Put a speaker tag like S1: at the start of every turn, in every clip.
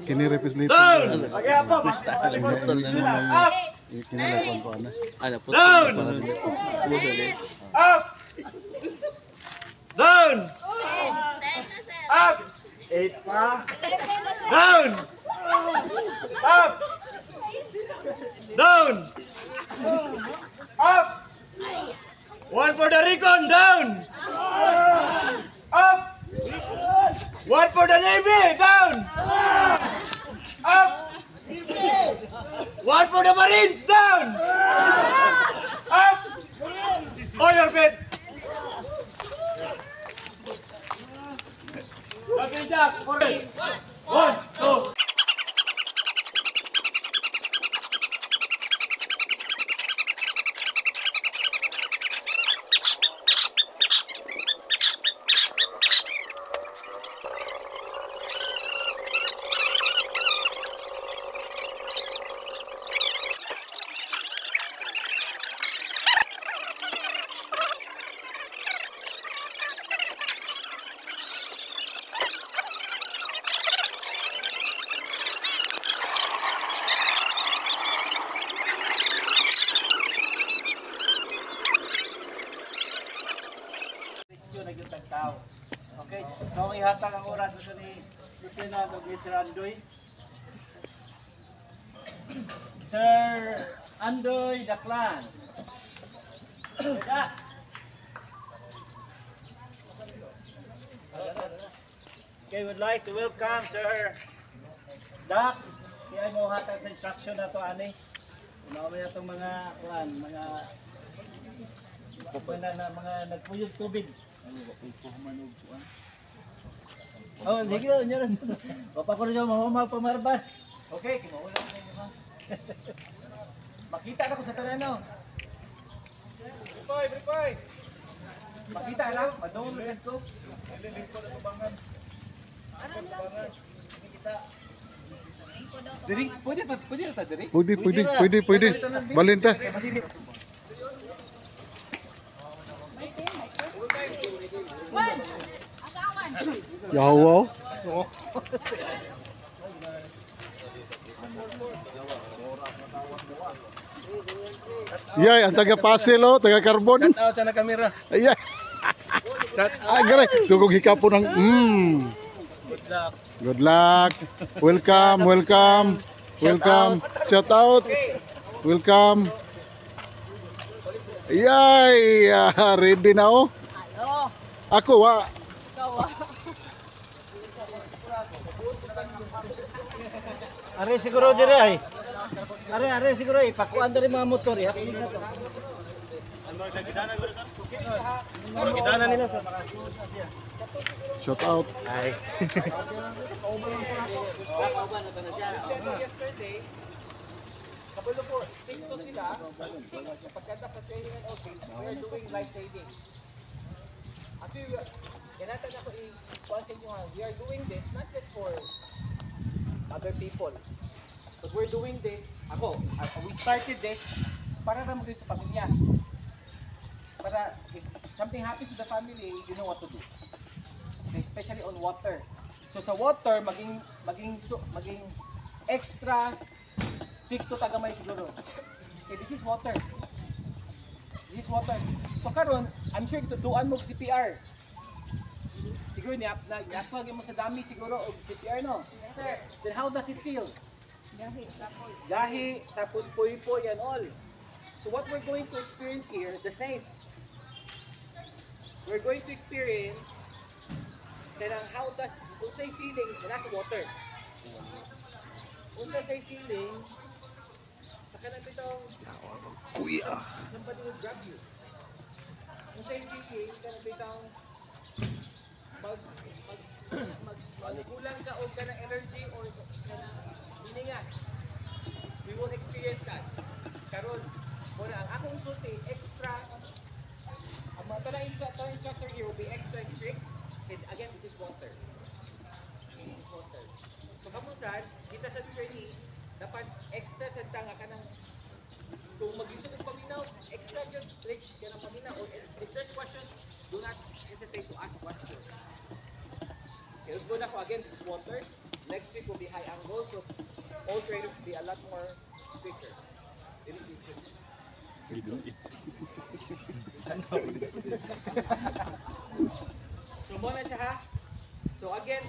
S1: Kinirepis nito.
S2: Down!
S1: Kinalakon ko ano.
S2: Down! Up! Down! Up! 8 pa. Down! Up! Down! Up! 1 for the recon, down! Up! 1 for the Navy, down! Up! 1 for the Marines, down! Up! On your feet! Okay, Jack, for it! 1, 2. Okay, so ang ihatag ang oras sa ni Lieutenant of Sir Andoy. Sir Andoy Daklan. Okay, would like to welcome Sir Dax. Kaya mo hatag sa instruction na to ani. Mamaya itong mga nagpuyod tubig. Oh, sige daw, nyo rin. Papa ko rin yung mahumaw pamarbas. Okay, kimaulan ko na yun. Makita na ko sa tanano. Prepay! Makita lang, madungan mo saan ko. Nililing ko na tubangan. Diri, pwede na ta diri?
S1: Pwede. Balinta. Yaw. Yay, ang taga Pasel oh, taga Carbon.
S2: Shout out sa na kamera.
S1: Ay. Gare, tugog hikapon ng Good luck. Welcome. Shout out. Welcome. Yay, ready na oh. Ako wa.
S2: Are siguro dire ay. Are siguro ay pakuan diri mga motor ihapon na to. Kidana nila sa
S1: Shout out.
S2: Ay. Kabalo po, stick to sila. Pagkanda sa training and outfit, we are doing life saving. At ganatan ako i-kuha sa inyo, we are doing this not just for other people. But we're doing this, we started this para naman din sa pamilya. Para if something happens to the family, you know what to do. Okay, especially on water. So sa water, maging extra stick to tagamay siguro. Okay, this is water. So karon, I'm sure ito duan mo CPR. Siguro niapag mo sa dami siguro og CPR no? Yes sir. Then how does it feel? Gahi, tapos puy-puy and all. So what we're going to experience here, the same. We're going to experience kanang how does unsay feeling nasa water. Unsay feeling sa kanang bitong
S1: Kuya.
S2: somebody will grab you. Unsay feeling kanang bitong magkulang ka o kanang energy or kanang hininga. We will experience that. Karon, muna ang akong sulti extra. Ang mga tanang instructor here will be extra strict. And again, this is water. This is water. So kamusan, kita sa trainees, dapat extra sa tanga ka ng kung mag-isip ng paminaw, extra yung reach ka ng paminaw. Or if there's question, do not hesitate to ask questions. Okay, let's go na ko again. This is water. Next week will be high angle, so all trainers will be a lot more quicker. So muna siya ha. So again,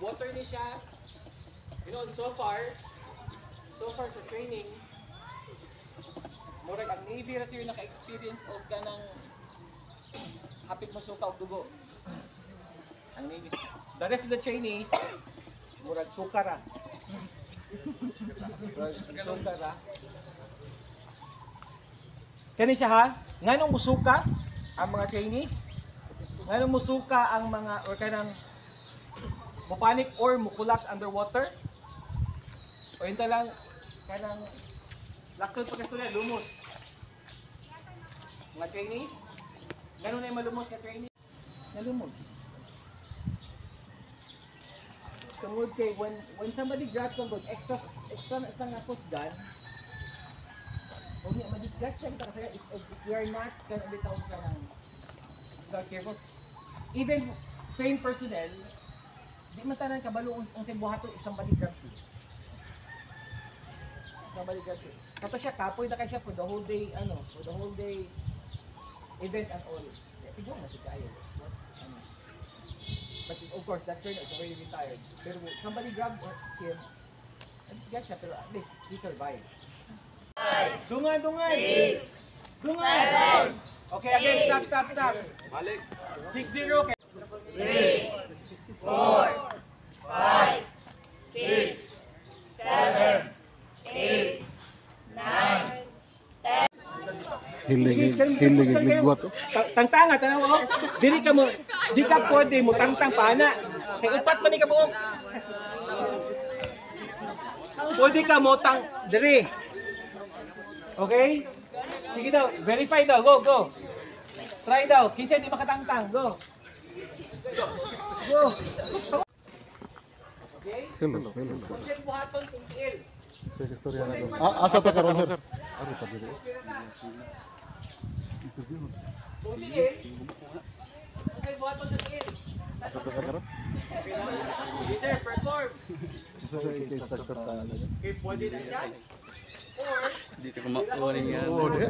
S2: water ni siya. You know, so far sa training, murag ang Navy ra sir naka-experience og kanang hapit mo suka og dugo. Ang Navy. The rest of the trainees, murag suka ra. Suka ra. Kani siya ha, nganong musuka ang mga trainees? Nganong musuka ang mga or kanang mupanic or mukulapse underwater? O yun lang kanang lakton pagkastorya lumos. Mga trainees, ganun na yung malumos ka trainees. Nalumos. Tungod kay when somebody grabs on those extra nga gun, only ma-disgust siya kita kasi if we are not gonna bitaw ka ng not careful. Even trained personnel, di man tanan kabalo ang sa buhaton if somebody grabs you. Somebody grabs you. Kato siya kapoy na kay siya for the whole day events and all. Tignan na siya kayo. But of course, that trainer is already retired. Pero somebody grabbed him, and disgust siya, pero at least he survived. 5, Dungan! 6, 7, okay, again, stop. Balik. 6-0, okay. 3, 4, 5, 6, 7, 8, 9, 10.
S1: Hilig ligwat.
S2: Tangtanga, tanaw oh. Di ka pwede mo tangtang pana. Kay upat man ni ka buok. Pwede ka mo tang diri. Okay? Sige daw, verify daw, go. Try daw, kinsa di makatangtang, go. Okay?
S1: Hello.
S2: Kung buhaton tungkil.
S1: Sa istorya na ko. Asa ta karon sir? Ari ta diri.
S2: Tungkil. Kung buhaton tungkil.
S1: Asa ta karon?
S2: Yes sir, perform.
S1: Instructor ta.
S2: Okay, pwede na siya. Or
S3: Dito ko makuha yan.
S1: Oh, di.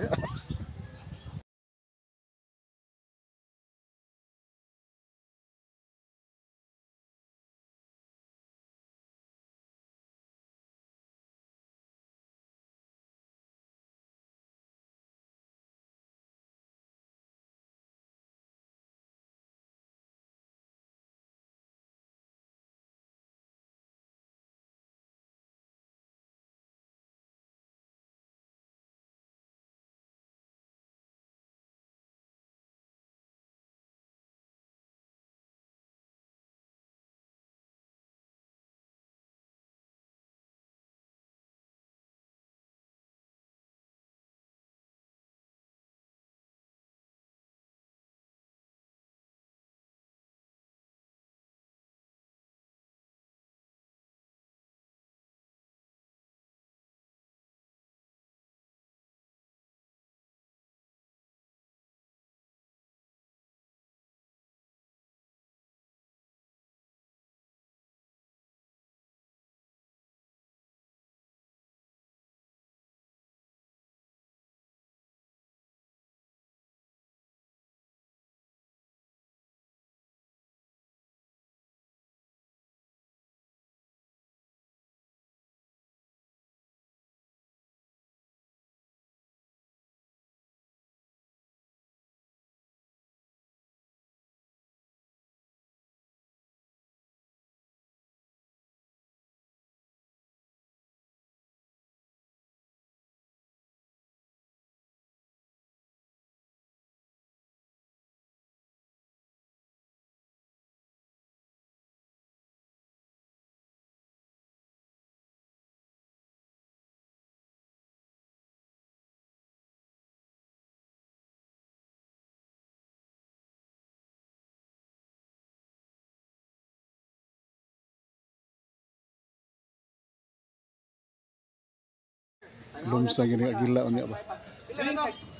S1: Lumsa gini agila unya ba.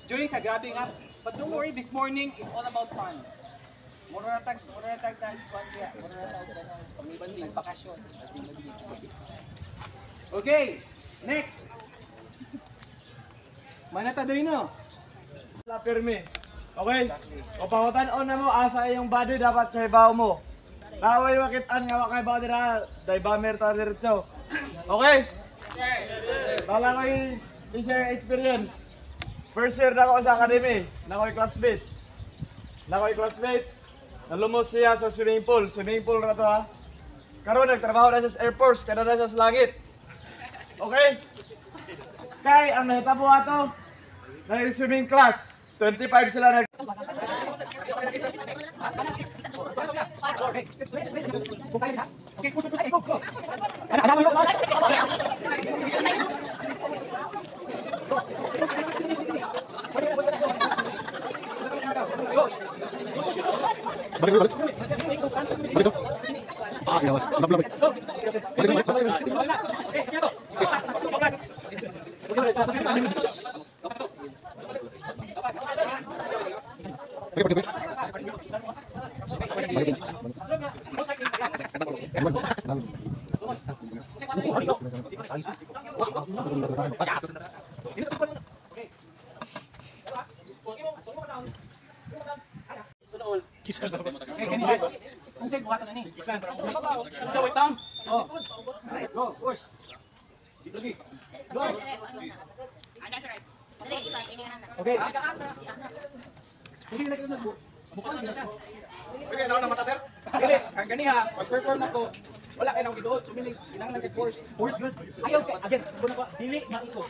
S2: During sa grabbing up, but don't worry, this morning is all about fun. Mura na tag bakasyon. Okay, next. Manata Dorino.
S4: La pirmi. Okay? O pangutan-on na mo, asa yung body dapat kay bao mo. Naway makitaan nga kay bao dira, dai bamer ta diretso. Okay? Bala ko i-share experience. First year na ako sa academy, na ako'y classmate. Nalumos siya sa swimming pool na to ha. Karon nagtrabaho na siya sa Air Force, kada na siya sa langit. Okay? Kay ang nahitabo ato, nag-swimming class. 25 sila nag...
S1: Balik. Ah, ya, labit.
S2: Kung sa'yo buhatan na ni. So, wait down. Oh. Go, push. Okay. Hindi na kita bukod na siya.
S1: Pwede na ako mata, sir?
S2: Dili, ang ganiha, pag-perform na ko, wala kayo nang gidood, sumiling, inang nag-force. Force good. Ayaw ka, again, kung na ba, dili, maiko.